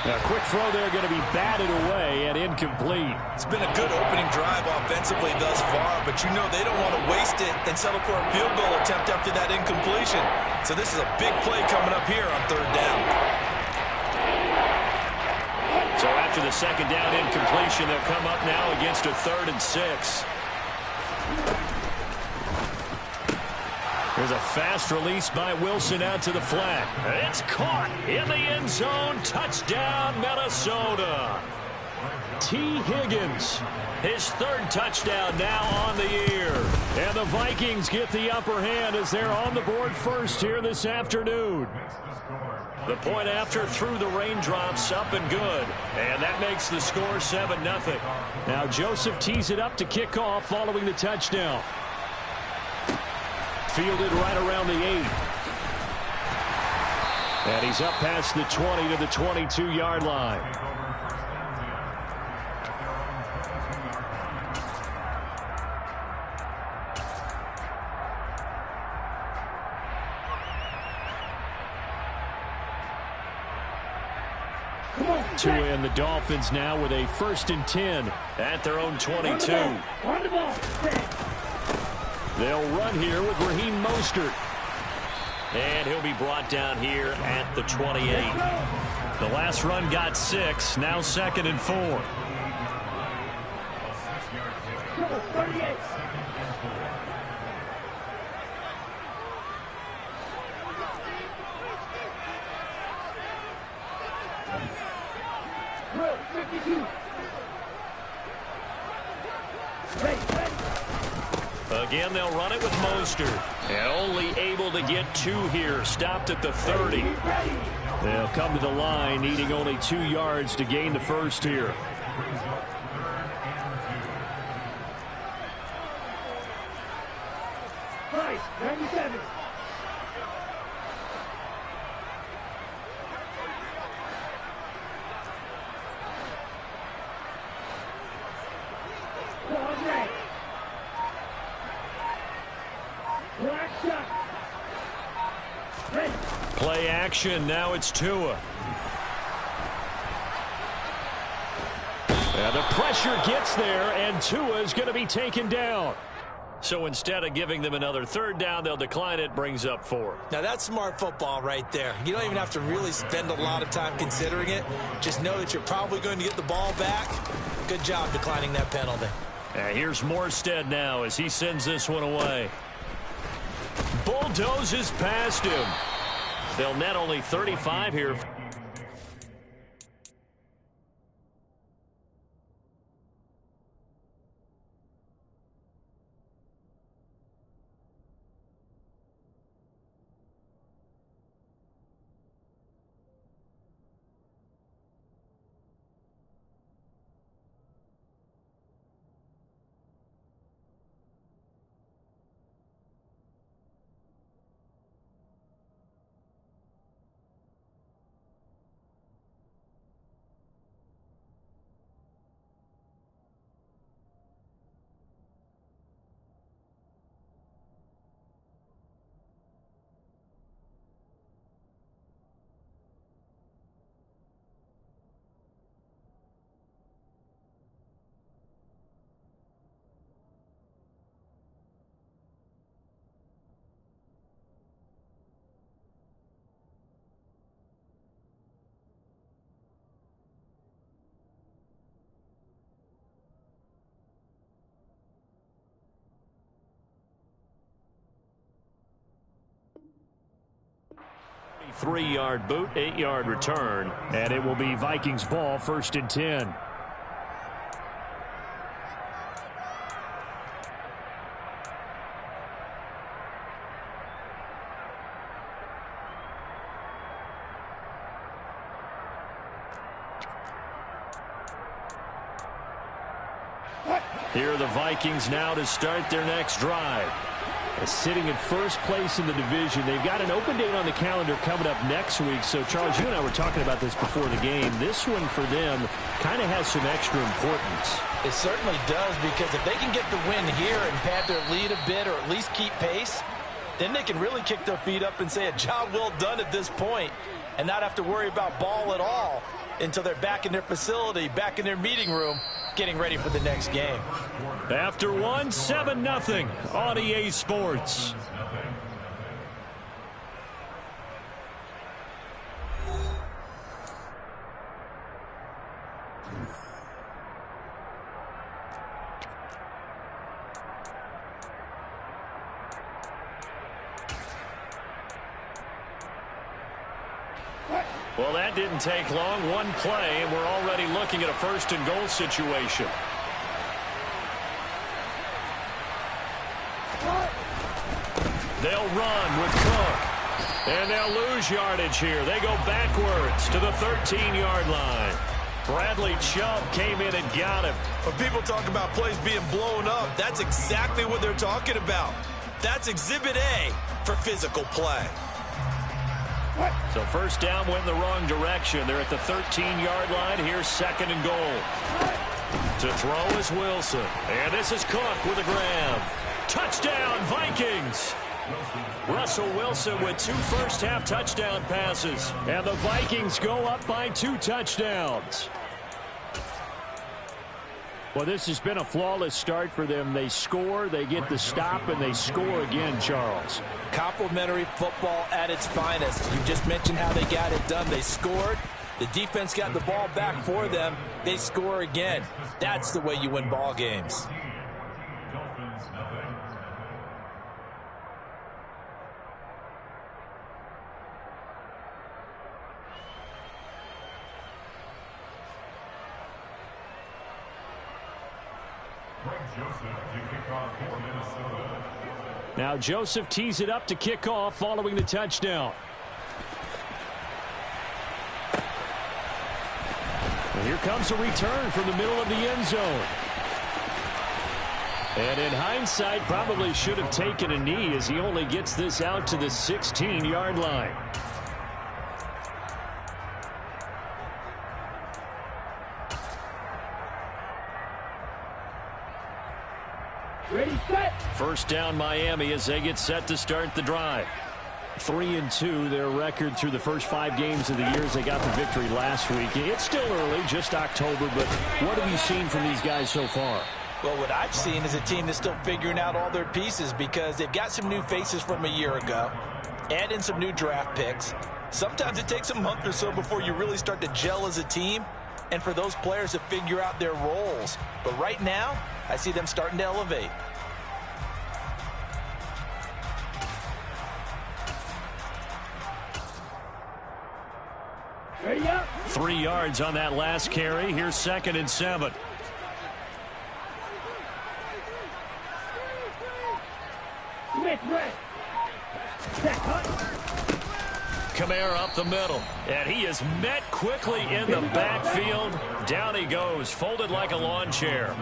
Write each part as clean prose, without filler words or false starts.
A quick throw there going to be batted away and incomplete. It's been a good opening drive offensively thus far, but you know they don't want to waste it and settle for a field goal attempt after that incompletion. So this is a big play coming up here on third down. So after the second down incompletion, they'll come up now against a 3rd and 6. There's a fast release by Wilson out to the flat. It's caught in the end zone. Touchdown, Minnesota. T. Higgins, his 3rd touchdown now on the year. And the Vikings get the upper hand as they're on the board first here this afternoon. The point after through the raindrops, up and good. And that makes the score 7-0. Now Joseph tees it up to kick off following the touchdown. Fielded right around the 8. And he's up past the 20 to the 22-yard line. Tua and the Dolphins now with a 1st and 10 at their own 22. They'll run here with Raheem Mostert. And he'll be brought down here at the 28. The last run got 6. Now 2nd and 4. Again, they'll run it with Mostert. And only able to get 2 here. Stopped at the 30. They'll come to the line, needing only 2 yards to gain the first here. Nice, 97. Play action. Now it's Tua. And the pressure gets there, and Tua is going to be taken down. So instead of giving them another 3rd down, they'll decline it. Brings up 4. Now that's smart football right there. You don't even have to really spend a lot of time considering it. Just know that you're probably going to get the ball back. Good job declining that penalty. And here's Morstead now as he sends this one away. Bulldozes past him. They'll net only 35 here. Three-yard boot, 8-yard return, and it will be Vikings ball, 1st and 10. Here are the Vikings now to start their next drive. Sitting in 1st place in the division. They've got an open date on the calendar coming up next week. So, Charles, you and I were talking about this before the game. This one for them kind of has some extra importance. It certainly does, because if they can get the win here and pad their lead a bit or at least keep pace, then they can really kick their feet up and say a job well done at this point and not have to worry about ball at all until they're back in their facility, back in their meeting room, getting ready for the next game. After one, 7-0 on EA Sports. Well, that didn't take long. One play, and we're already looking at a first-and-goal situation. They'll run with Cook. And they'll lose yardage here. They go backwards to the 13-yard line. Bradley Chubb came in and got him. When people talk about plays being blown up, that's exactly what they're talking about. That's Exhibit A for physical play. So first down went in the wrong direction. They're at the 13-yard line. Here's second and goal. To throw is Wilson. And this is Cook with a grab. Touchdown, Vikings. Russell Wilson with 2 first-half touchdown passes. And the Vikings go up by 2 touchdowns. Well, this has been a flawless start for them. They score, they get the stop, and they score again, Charles. Complimentary football at its finest. You just mentioned how they got it done. They scored. The defense got the ball back for them. They score again. That's the way you win ball games. Now Joseph tees it up to kick off following the touchdown. And here comes a return from the middle of the end zone. And in hindsight, probably should have taken a knee as he only gets this out to the 16-yard line. Ready, set. First down Miami as they get set to start the drive. 3-2 their record through the first 5 games of the year as they got the victory last week. It's still early, just October, but what have you seen from these guys so far? Well, what I've seen is a team that's still figuring out all their pieces because they've got some new faces from a year ago, add in some new draft picks. Sometimes it takes a month or so before you really start to gel as a team and for those players to figure out their roles. But right now, I see them starting to elevate. Ready up. 3 yards on that last carry. Here's 2nd and 7. Smith, red. Set, cut. Kamara up the middle. And he is met quickly in the backfield. Down he goes, folded like a lawn chair.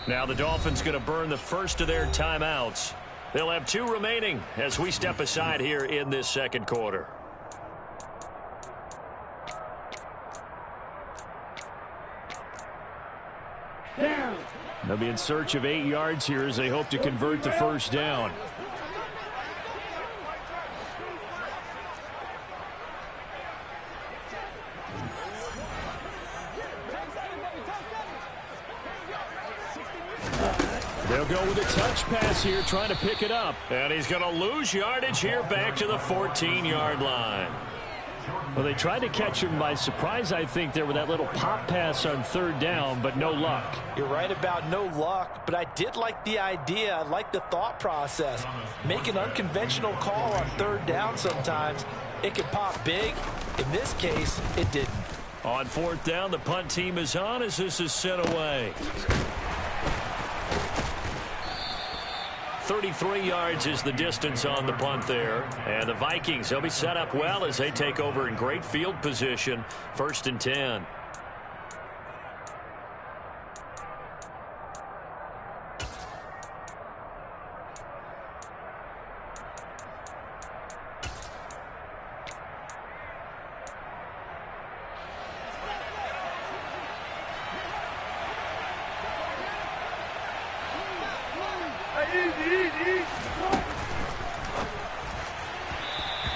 Now the Dolphins going to burn the first of their timeouts. They'll have 2 remaining as we step aside here in this second quarter. Down. They'll be in search of 8 yards here as they hope to convert the first down. They'll go with a touch pass here, trying to pick it up. And he's going to lose yardage here back to the 14-yard line. Well, they tried to catch him by surprise, I think, there with that little pop pass on 3rd down, but no luck. You're right about no luck, but I did like the idea. I like the thought process. Make an unconventional call on 3rd down sometimes. It can pop big. In this case, it didn't. On 4th down, the punt team is on as this is sent away. 33 yards is the distance on the punt there. And the Vikings, they'll be set up well as they take over in great field position. 1st and 10.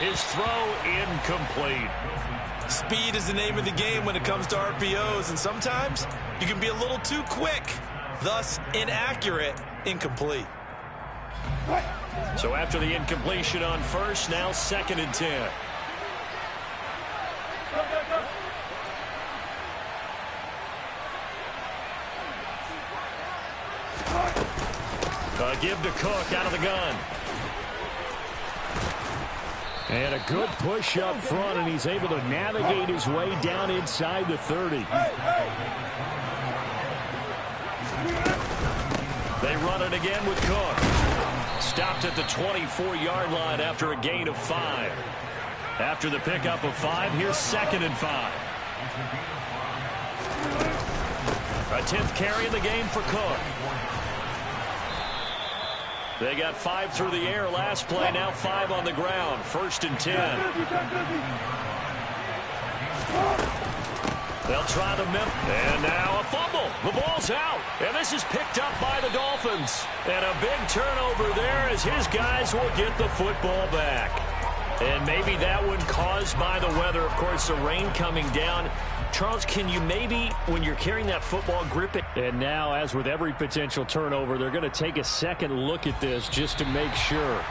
His throw incomplete. Speed is the name of the game when it comes to RPOs, and sometimes you can be a little too quick, thus inaccurate, incomplete. So after the incompletion on first, now 2nd and 10. Give to Cook out of the gun. And a good push up front, and he's able to navigate his way down inside the 30. They run it again with Cook. Stopped at the 24-yard line after a gain of 5. After the pickup of 5, here's 2nd and 5. A 10th carry in the game for Cook. They got 5 through the air last play, now 5 on the ground. 1st and 10. They'll try the middle. And now a fumble. The ball's out. And this is picked up by the Dolphins. And a big turnover there as his guys will get the football back. And maybe that one caused by the weather. Of course, the rain coming down. Charles, can you maybe, when you're carrying that football, grip it? And now, as with every potential turnover, they're going to take a second look at this just to make sure.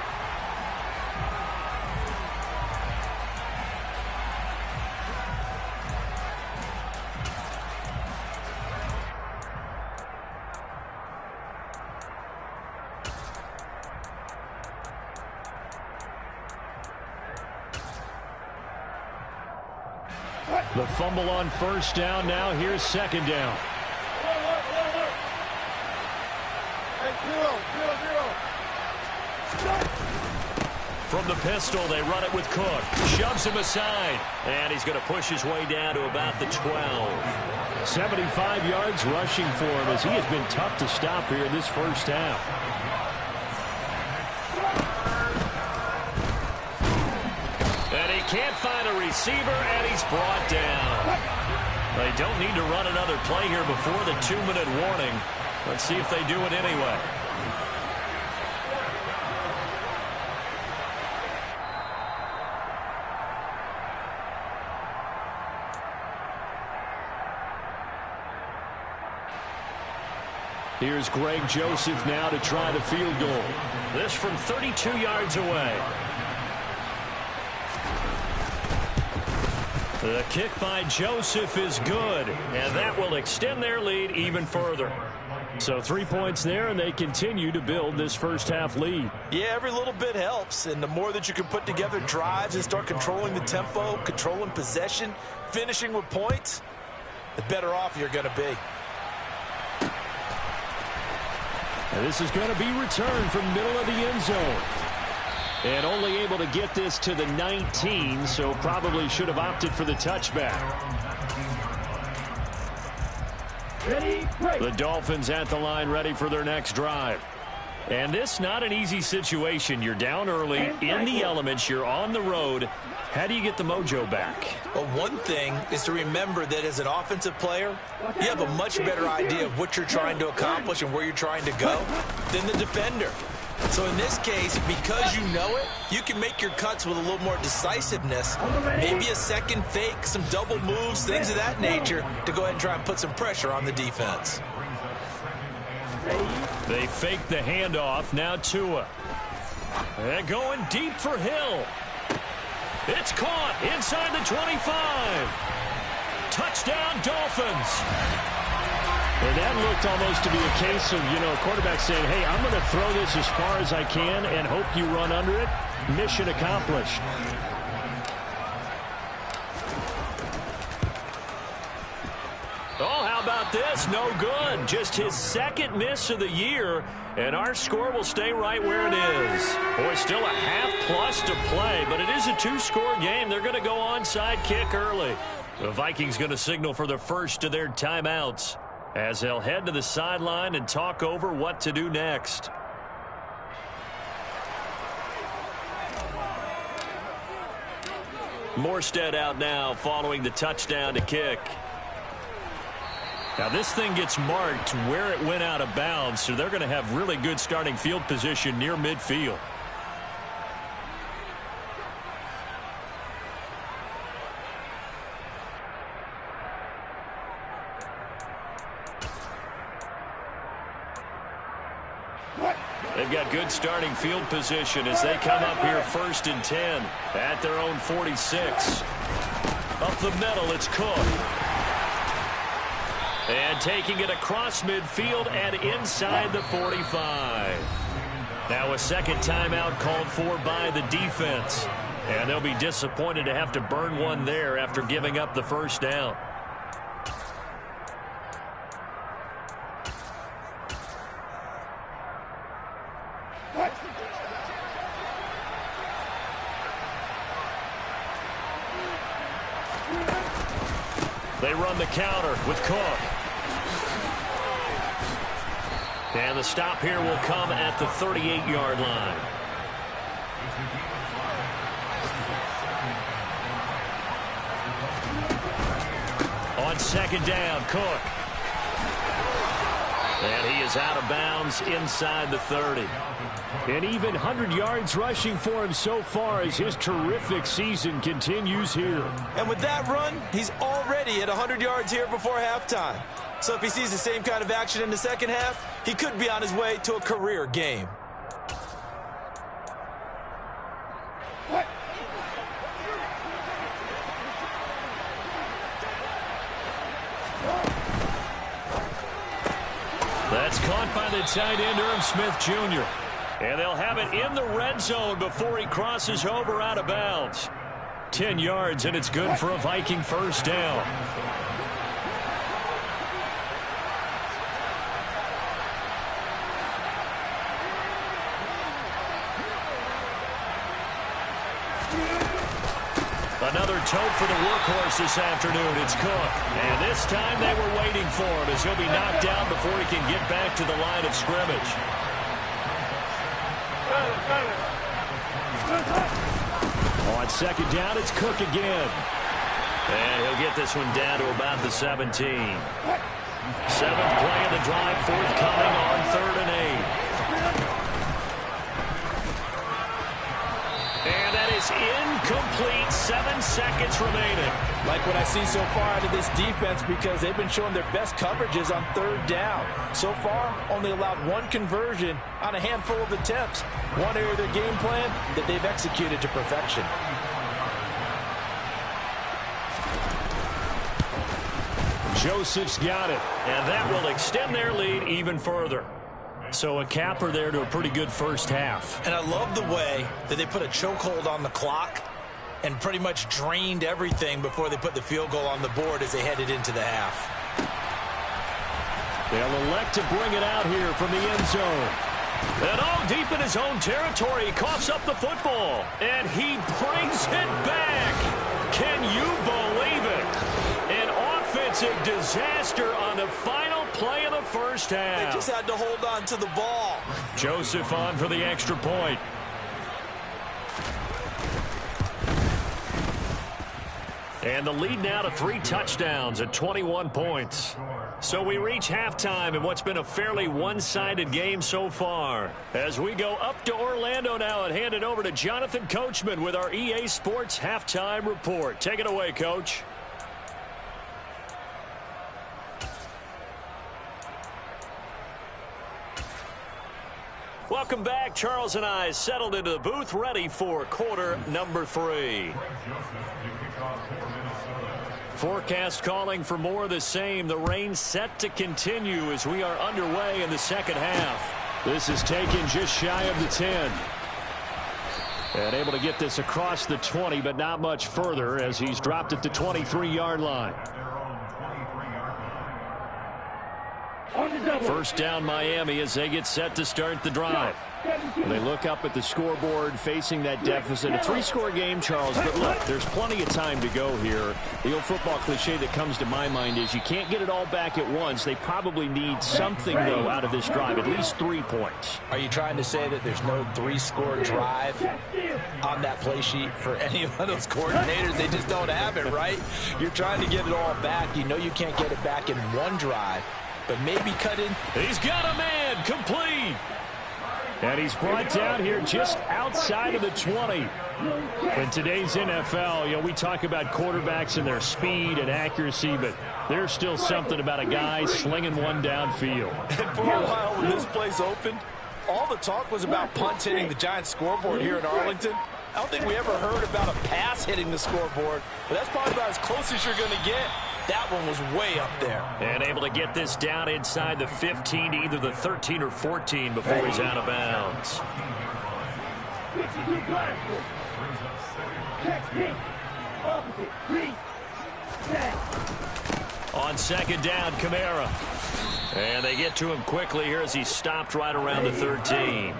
The fumble on 1st down. Now here's 2nd down. From the pistol, they run it with Cook. Shoves him aside. And he's going to push his way down to about the 12. 75 yards rushing for him as he has been tough to stop here in this first half. Can't find a receiver, and he's brought down. They don't need to run another play here before the 2-minute warning. Let's see if they do it anyway. Here's Greg Joseph now to try the field goal. This from 32 yards away. The kick by Joseph is good, and that will extend their lead even further. So 3 points there, and they continue to build this first half lead. Yeah, every little bit helps, and the more that you can put together drives and start controlling the tempo, controlling possession, finishing with points, the better off you're going to be. And this is going to be returned from middle of the end zone. And only able to get this to the 19, so probably should have opted for the touchback. Ready, break. The Dolphins at the line ready for their next drive. And this not an easy situation. You're down early, in the elements, you're on the road. How do you get the mojo back? Well, one thing is to remember that as an offensive player, you have a much better idea of what you're trying to accomplish and where you're trying to go than the defender. So in this case, because you know it, you can make your cuts with a little more decisiveness. Maybe a second fake, some double moves, things of that nature to go ahead and try and put some pressure on the defense. They fake the handoff. Now Tua. They're going deep for Hill. It's caught inside the 25. Touchdown, Dolphins. And that looked almost to be a case of, a quarterback saying, hey, I'm going to throw this as far as I can and hope you run under it. Mission accomplished. Oh, how about this? No good. Just his second miss of the year, and our score will stay right where it is. Boy, still a half-plus to play, but it is a two-score game. They're going to go onside kick early. The Vikings going to signal for the first of their timeouts as they'll head to the sideline and talk over what to do next. Morstead out now following the touchdown to kick. Now this thing gets marked where it went out of bounds, so they're going to have really good starting field position near midfield. They've got good starting field position as they come up here 1st and 10 at their own 46. Up the middle, it's Cook. And taking it across midfield and inside the 45. Now a second timeout called for by the defense. And they'll be disappointed to have to burn one there after giving up the first down. They run the counter with Cook. And the stop here will come at the 38-yard line. On second down, Cook. And he is out of bounds inside the 30. And even 100 yards rushing for him so far as his terrific season continues here. And with that run, he's already at 100 yards here before halftime. So if he sees the same kind of action in the second half, he could be on his way to a career game. That's caught by the tight end, Irv Smith Jr. And they'll have it in the red zone before he crosses over out of bounds. 10 yards, and it's good for a Viking first down. Another tote for the workhorse this afternoon. It's Cook. And this time they were waiting for him as he'll be knocked down before he can get back to the line of scrimmage. On second down, it's Cook again. And he'll get this one down to about the 17. 7th play of the drive, forthcoming on 3rd and 8. And that is incomplete. 7 seconds remaining. Like what I see so far out of this defense, because they've been showing their best coverages on 3rd down. So far, only allowed 1 conversion on a handful of attempts. One area of their game plan that they've executed to perfection. Joseph's got it. And that will extend their lead even further. So a capper there to a pretty good first half. And I love the way that they put a chokehold on the clock and pretty much drained everything before they put the field goal on the board as they headed into the half. They'll elect to bring it out here from the end zone. And all deep in his own territory, he coughs up the football. And he brings it back. Can you believe it? An offensive disaster on the final play of the first half. They just had to hold on to the ball. Joseph on for the extra point. And the lead now to 3 touchdowns at 21 points. So we reach halftime in what's been a fairly one-sided game so far. As we go up to Orlando now and hand it over to Jonathan Coachman with our EA Sports Halftime Report. Take it away, Coach. Welcome back. Charles and I settled into the booth ready for quarter number 3. Forecast calling for more of the same. The rain set to continue as we are underway in the second half. This is taken just shy of the 10. And able to get this across the 20, but not much further as he's dropped it to 23-yard line. First down Miami as they get set to start the drive. They look up at the scoreboard facing that deficit. A 3-score game, Charles, but look, there's plenty of time to go here. The old football cliche that comes to my mind is you can't get it all back at once. They probably need something, though, out of this drive, at least 3 points. Are you trying to say that there's no 3-score drive on that play sheet for any of those coordinators? They just don't have it, right? You're trying to get it all back. You know you can't get it back in one drive, but maybe cut in. He's got a man, complete. And he's brought down here just outside of the 20. In today's NFL, you know, we talk about quarterbacks and their speed and accuracy, but there's still something about a guy slinging one downfield. And for a while when this place opened, all the talk was about punts hitting the Giants scoreboard here in Arlington. I don't think we ever heard about a pass hitting the scoreboard, but that's probably about as close as you're going to get. That one was way up there. And able to get this down inside the 15 to either the 13 or 14 before he's out of bounds. On second down, Kamara. And they get to him quickly here as he stopped right around the 13.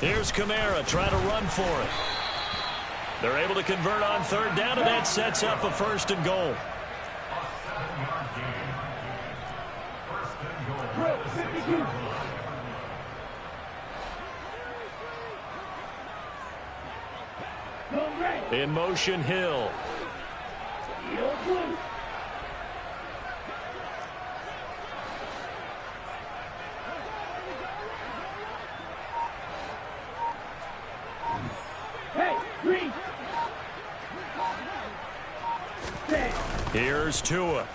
Here's Kamara trying to run for it. They're able to convert on third down, and that sets up a 1st and goal. In motion, Hill. Here's Tua.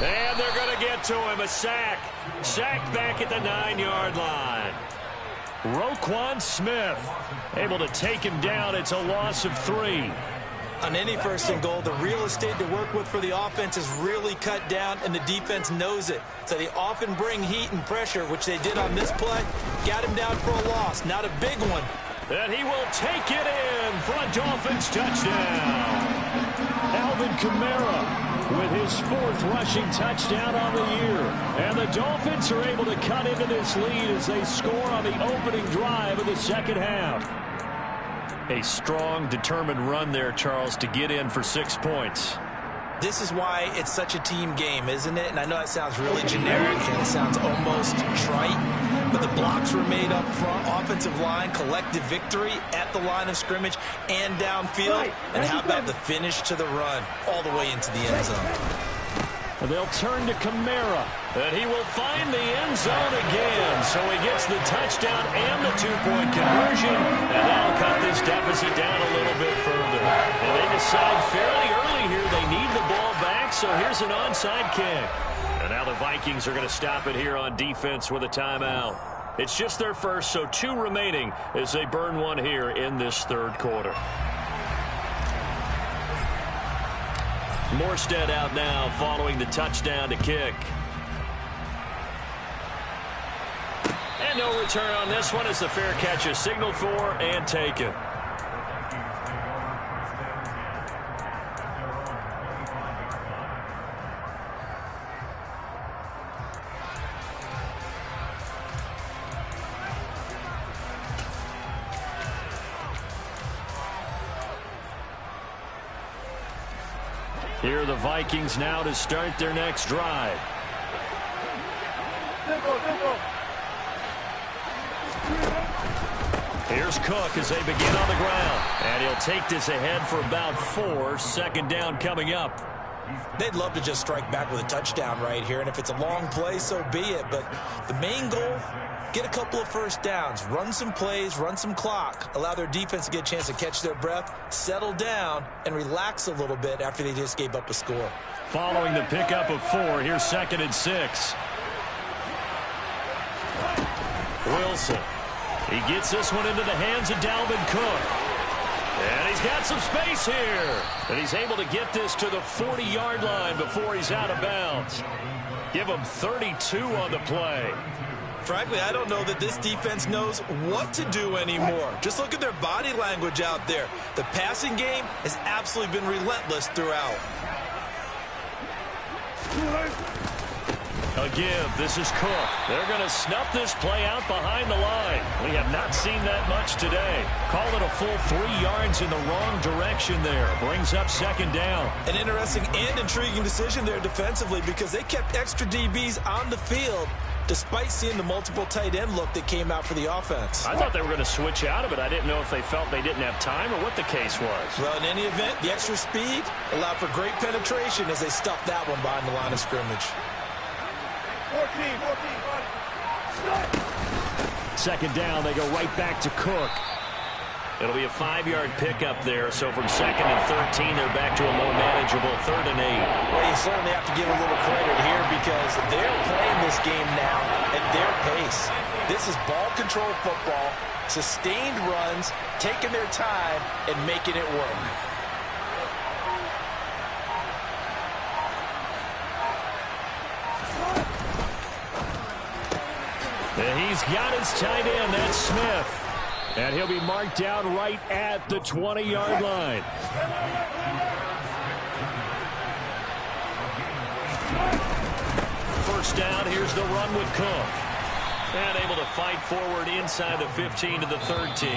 And they're going to get to him. A sack. Sacked back at the 9-yard line. Roquan Smith able to take him down. It's a loss of 3. On any 1st and goal, the real estate to work with for the offense is really cut down, and the defense knows it. So they often bring heat and pressure, which they did on this play. Got him down for a loss. Not a big one. And he will take it in for a Dolphins touchdown. Alvin Kamara with his 4th rushing touchdown on the year. And the Dolphins are able to cut into this lead as they score on the opening drive of the second half. A strong, determined run there, Charles, to get in for 6 points. This is why it's such a team game, isn't it? And I know that sounds really generic and it sounds almost trite, but the blocks were made up front, offensive line, collective victory at the line of scrimmage and downfield. And how about the finish to the run all the way into the end zone? They'll turn to Kamara, and he will find the end zone again. So he gets the touchdown and the 2-point conversion, and that'll cut this deficit down a little bit further. And they decide fairly early here they need the ball back, so here's an onside kick. And now the Vikings are going to stop it here on defense with a timeout. It's just their first, so 2 remaining as they burn one here in this 3rd quarter. Morstead out now following the touchdown to kick. And no return on this one as the fair catch is signaled for and taken. Here are the Vikings now to start their next drive. Here's Cook as they begin on the ground. And he'll take this ahead for about 4. 2nd down coming up. They'd love to just strike back with a touchdown right here, and if it's a long play, so be it. But the main goal, get a couple of 1st downs, run some plays, run some clock, allow their defense to get a chance to catch their breath, settle down, and relax a little bit after they just gave up a score. Following the pickup of 4, here's 2nd and 6. Wilson. He gets this one into the hands of Dalvin Cook. And he's got some space here. And he's able to get this to the 40-yard line before he's out of bounds. Give him 32 on the play. Frankly, I don't know that this defense knows what to do anymore. Just look at their body language out there. The passing game has absolutely been relentless throughout. A give. This is Cook. They're going to snuff this play out behind the line. We have not seen that much today. Call it a full 3 yards in the wrong direction there. Brings up 2nd down. An interesting and intriguing decision there defensively because they kept extra DBs on the field despite seeing the multiple tight end look that came out for the offense. I thought they were going to switch out of it. I didn't know if they felt they didn't have time or what the case was. Well, in any event, the extra speed allowed for great penetration as they stuffed that one behind the line of scrimmage. Second down, they go right back to Cook. It'll be a 5-yard pickup there. So from 2nd and 13, they're back to a more manageable 3rd and 8. Well, you certainly have to give a little credit here because they're playing this game now at their pace. This is ball control football, sustained runs, taking their time, and making it work. And he's got his tight end, that's Smith. And he'll be marked down right at the 20-yard line. First down, here's the run with Cook. And able to fight forward inside the 15 to the 13.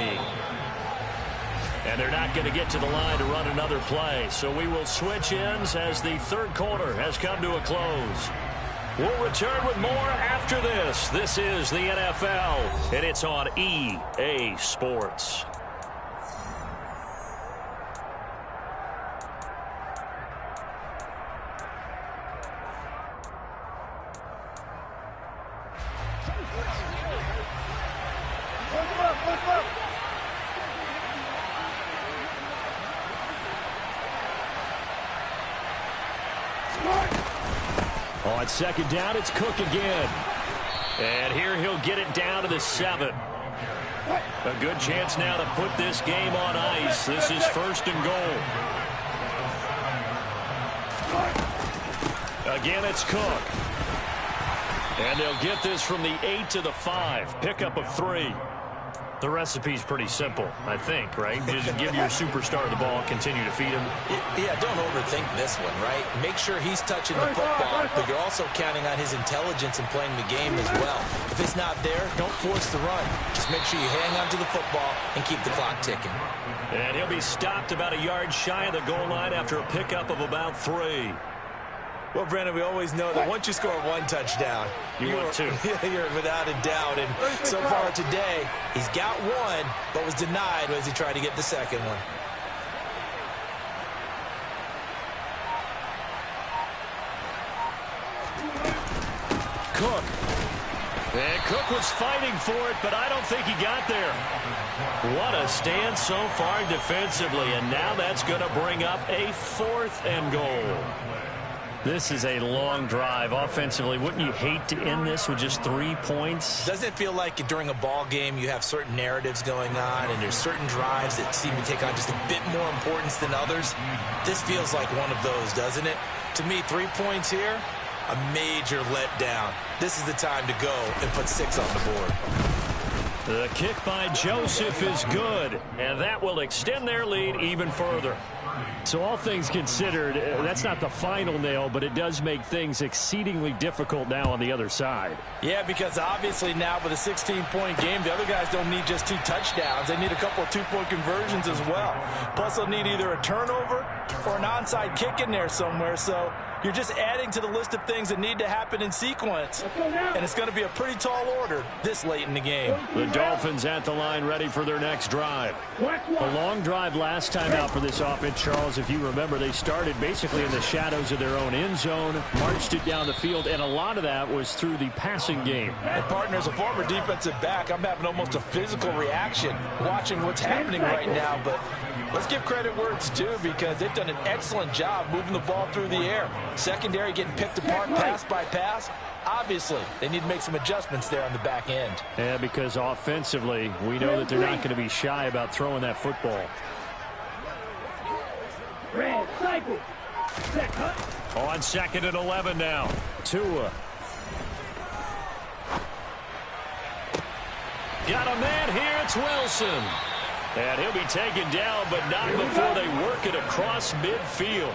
And they're not going to get to the line to run another play. So we will switch ends as the third quarter has come to a close. We'll return with more after this. This is the NFL, and it's on EA Sports. On second down, it's Cook again. And here he'll get it down to the 7. A good chance now to put this game on ice. This is 1st and goal. Again, it's Cook. And they'll get this from the 8 to the 5. Pickup of 3. The recipe's pretty simple, I think, right? Just give your superstar the ball, continue to feed him. Yeah, don't overthink this one, right? Make sure he's touching the football, but you're also counting on his intelligence in playing the game as well. If it's not there, don't force the run. Just make sure you hang on to the football and keep the clock ticking. And he'll be stopped about a yard shy of the goal line after a pickup of about 3. Well, Brandon, we always know that once you score one touchdown, you're without a doubt. And so far today, he's got one, but was denied as he tried to get the second one. Cook. And Cook was fighting for it, but I don't think he got there. What a stand so far defensively, and now that's going to bring up a 4th and goal. This is a long drive. Offensively, wouldn't you hate to end this with just 3 points? Doesn't it feel like during a ball game you have certain narratives going on and there's certain drives that seem to take on just a bit more importance than others? This feels like one of those, doesn't it? To me, 3 points here, a major letdown. This is the time to go and put 6 on the board. The kick by Joseph is good, and that will extend their lead even further. So all things considered, that's not the final nail, but it does make things exceedingly difficult now on the other side. Yeah, because obviously now with a 16-point game, the other guys don't need just 2 touchdowns. They need a couple of 2-point conversions as well. Plus, they'll need either a turnover or an onside kick in there somewhere. So you're just adding to the list of things that need to happen in sequence. And it's going to be a pretty tall order this late in the game. The Dolphins at the line ready for their next drive. A long drive last time out for this offense, Charles. If you remember, they started basically in the shadows of their own end zone, marched it down the field, and a lot of that was through the passing game. And partner, as a former defensive back, I'm having almost a physical reaction watching what's happening right now. But let's give credit where it's due because they've done an excellent job moving the ball through the air. Secondary getting picked apart pass by pass. Obviously, they need to make some adjustments there on the back end. Yeah, because offensively, we know that they're not going to be shy about throwing that football. On 2nd and 11 now. Tua. Got a man here. It's Wilson. And he'll be taken down, but not before they work it across midfield.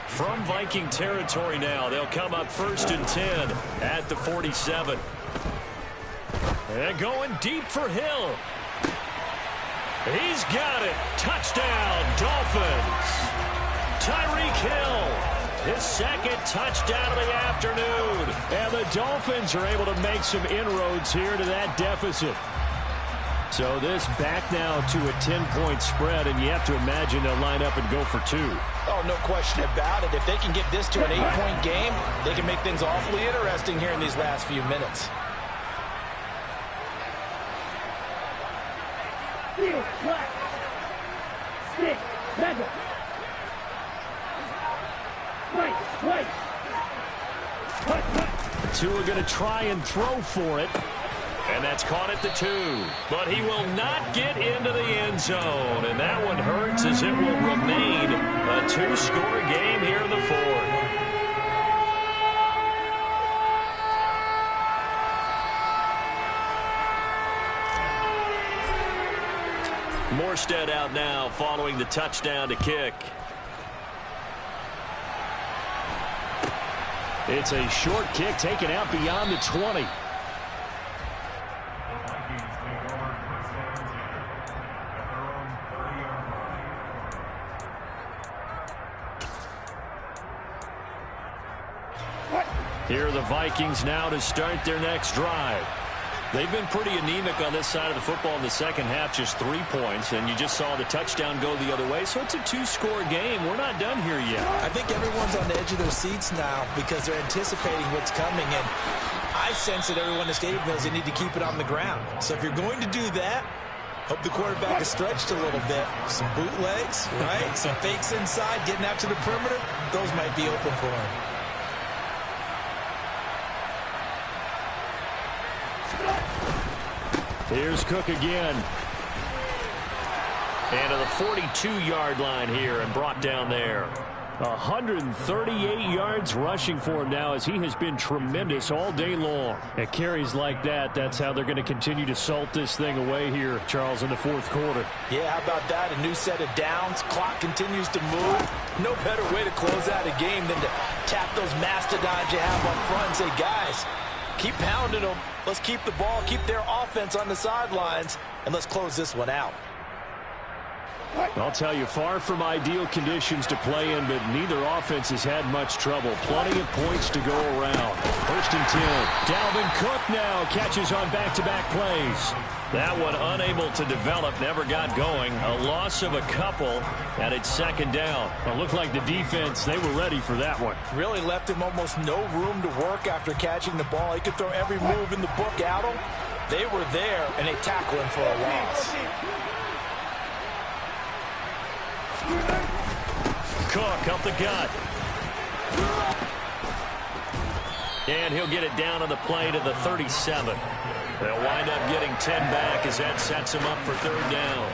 From Viking territory now, they'll come up 1st and 10 at the 47. And going deep for Hill. He's got it. Touchdown, Dolphins. Tyreek Hill, his 2nd touchdown of the afternoon. And the Dolphins are able to make some inroads here to that deficit. So this back now to a 10-point spread, and you have to imagine they'll line up and go for 2. Oh, no question about it. If they can get this to an 8-point game, they can make things awfully interesting here in these last few minutes. Two are going to try and throw for it. And that's caught at the 2. But he will not get into the end zone. And that one hurts as it will remain a 2-score game here in the 4th. Morstead out now following the touchdown to kick. It's a short kick taken out beyond the 20. Here are the Vikings now to start their next drive. They've been pretty anemic on this side of the football in the second half, just 3 points, and you just saw the touchdown go the other way, so it's a 2-score game. We're not done here yet. I think everyone's on the edge of their seats now because they're anticipating what's coming, and I sense that everyone in the stadium knows they need to keep it on the ground. So if you're going to do that, hope the quarterback is stretched a little bit. Some bootlegs, right? Some fakes inside, getting out to the perimeter, those might be open for him. Here's Cook again. And to the 42-yard line here and brought down there. 138 yards rushing for him now as he has been tremendous all day long. At carries like that, that's how they're going to continue to salt this thing away here, Charles, in the 4th quarter. Yeah, how about that? A new set of downs. Clock continues to move. No better way to close out a game than to tap those mastodons you have up front and say, guys, keep pounding them. Let's keep the ball, keep their offense on the sidelines, and let's close this one out. I'll tell you, far from ideal conditions to play in, but neither offense has had much trouble. Plenty of points to go around. 1st and 10. Dalvin Cook now catches on back-to-back plays. That one unable to develop, never got going. A loss of a couple, and it's 2nd down. It looked like the defense, they were ready for that one. Really left him almost no room to work after catching the ball. He could throw every move in the book at him. They were there, and they tackled him for a loss. Cook up the gut. And he'll get it down on the play to the 37. They'll wind up getting 10 back as that sets him up for 3rd down.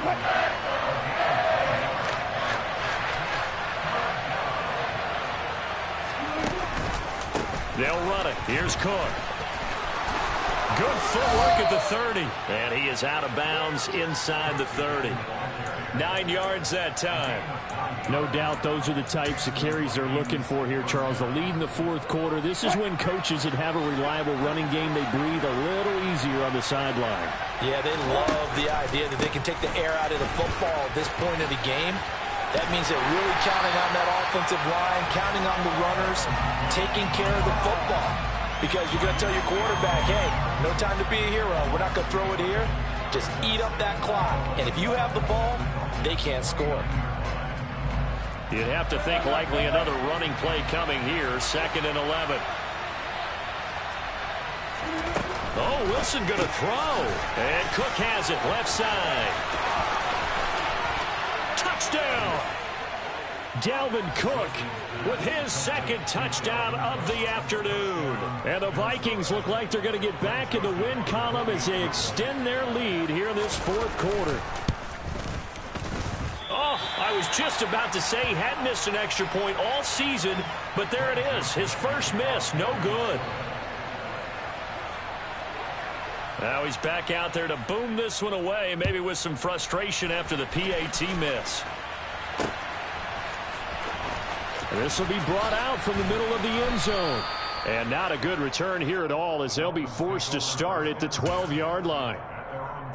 They'll run it. Here's Cook. Good footwork at the 30. And he is out of bounds inside the 30. 9 yards that time. No doubt those are the types of carries they're looking for here, Charles. The lead in the 4th quarter. This is when coaches that have a reliable running game, they breathe a little easier on the sideline. Yeah, they love the idea that they can take the air out of the football at this point of the game. That means they're really counting on that offensive line, counting on the runners, taking care of the football. Because you're going to tell your quarterback, hey, no time to be a hero. We're not going to throw it here. Just eat up that clock. And if you have the ball, they can't score. You'd have to think likely another running play coming here. 2nd and 11. Oh, Wilson going to throw. And Cook has it left side. Touchdown. Dalvin Cook with his 2nd touchdown of the afternoon. And the Vikings look like they're going to get back in the win column as they extend their lead here in this 4th quarter. Oh, I was just about to say he hadn't missed an extra point all season, but there it is. His first miss, no good. Now he's back out there to boom this one away, maybe with some frustration after the PAT miss. This will be brought out from the middle of the end zone. And not a good return here at all as they'll be forced to start at the 12-yard line.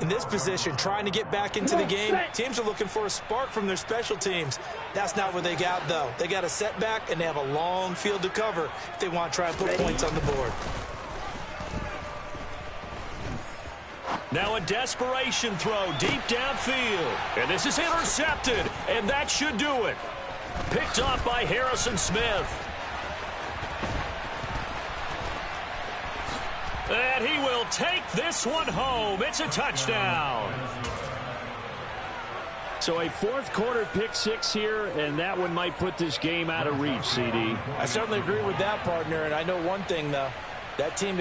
In this position, trying to get back into the game, teams are looking for a spark from their special teams. That's not what they got, though. They got a setback, and they have a long field to cover if they want to try and put points on the board. Now a desperation throw deep downfield. And this is intercepted, and that should do it. Picked off by Harrison Smith. And he will take this one home. It's a touchdown. So a fourth quarter pick six here, and that one might put this game out of reach, CD. I certainly agree with that, partner. And I know one thing, though. That team